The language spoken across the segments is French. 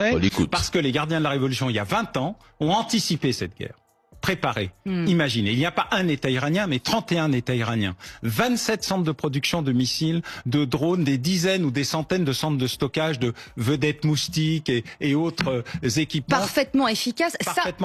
On l'écoute. Parce que les gardiens de la Révolution, il y a 20 ans, ont anticipé cette guerre. Préparé. Imaginez, il n'y a pas un État iranien, mais 31 États iraniens. 27 centres de production de missiles, de drones, des dizaines ou des centaines de centres de stockage de vedettes moustiques et autres équipements. Parfaitement efficace.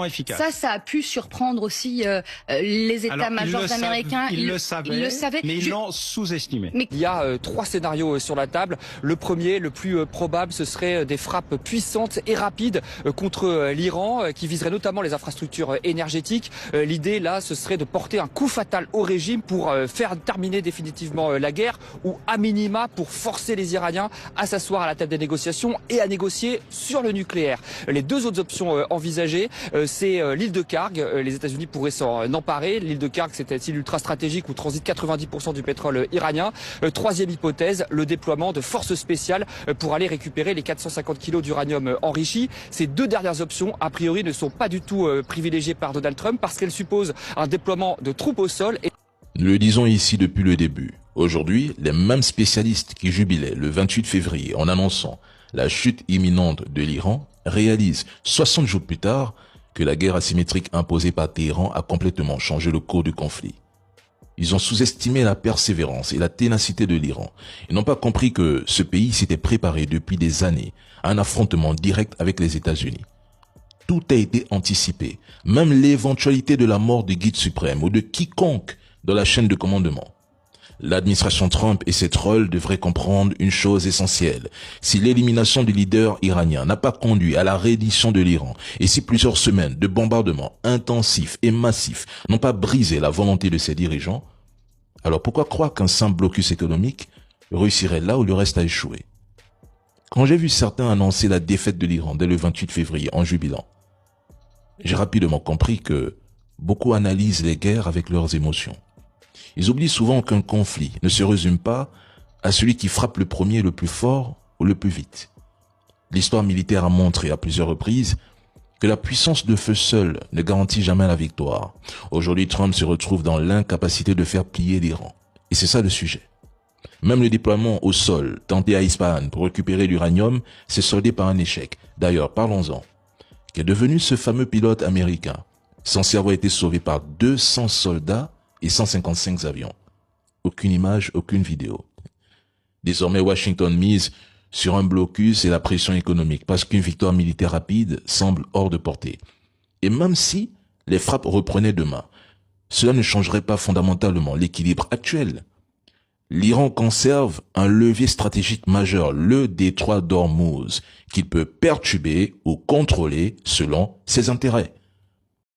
Efficace. Ça a pu surprendre aussi les états-majors américains. Ils le savaient, mais ils l'ont sous-estimé. Il y a 3 scénarios sur la table. Le premier, le plus probable, ce serait des frappes puissantes et rapides contre l'Iran, qui viseraient notamment les infrastructures énergétiques. L'idée là, ce serait de porter un coup fatal au régime pour faire terminer définitivement la guerre, ou à minima pour forcer les Iraniens à s'asseoir à la table des négociations et à négocier sur le nucléaire. Les 2 autres options envisagées, c'est l'île de Karg. Les États-Unis pourraient s'en emparer. L'île de Karg, c'est une île ultra stratégique où transite 90% du pétrole iranien. Troisième hypothèse, le déploiement de forces spéciales pour aller récupérer les 450 kilos d'uranium enrichi. Ces 2 dernières options, a priori, ne sont pas du tout privilégiées par Donald Trump parce qu'elles supposent un déploiement de troupes au sol. Nous le disons ici depuis le début. Aujourd'hui, les mêmes spécialistes qui jubilaient le 28 février en annonçant la chute imminente de l'Iran réalisent 60 jours plus tard que la guerre asymétrique imposée par Téhéran a complètement changé le cours du conflit. Ils ont sous-estimé la persévérance et la ténacité de l'Iran. Ils n'ont pas compris que ce pays s'était préparé depuis des années à un affrontement direct avec les États-Unis. Tout a été anticipé, même l'éventualité de la mort du guide suprême ou de quiconque dans la chaîne de commandement. L'administration Trump et ses trolls devraient comprendre une chose essentielle. Si l'élimination du leader iranien n'a pas conduit à la reddition de l'Iran, et si plusieurs semaines de bombardements intensifs et massifs n'ont pas brisé la volonté de ses dirigeants, alors pourquoi croire qu'un simple blocus économique réussirait là où le reste a échoué? Quand j'ai vu certains annoncer la défaite de l'Iran dès le 28 février en jubilant, j'ai rapidement compris que beaucoup analysent les guerres avec leurs émotions. Ils oublient souvent qu'un conflit ne se résume pas à celui qui frappe le premier le plus fort ou le plus vite. L'histoire militaire a montré à plusieurs reprises que la puissance de feu seule ne garantit jamais la victoire. Aujourd'hui, Trump se retrouve dans l'incapacité de faire plier l'Iran. Et c'est ça le sujet. Même le déploiement au sol, tenté à Ispahan pour récupérer l'uranium, s'est soldé par un échec. D'ailleurs, parlons-en. Qu'est devenu ce fameux pilote américain, censé avoir été sauvé par 200 soldats et 155 avions? Aucune image, aucune vidéo. Désormais, Washington mise sur un blocus et la pression économique parce qu'une victoire militaire rapide semble hors de portée. Et même si les frappes reprenaient demain, cela ne changerait pas fondamentalement l'équilibre actuel. L'Iran conserve un levier stratégique majeur, le détroit d'Ormuz, qu'il peut perturber ou contrôler selon ses intérêts.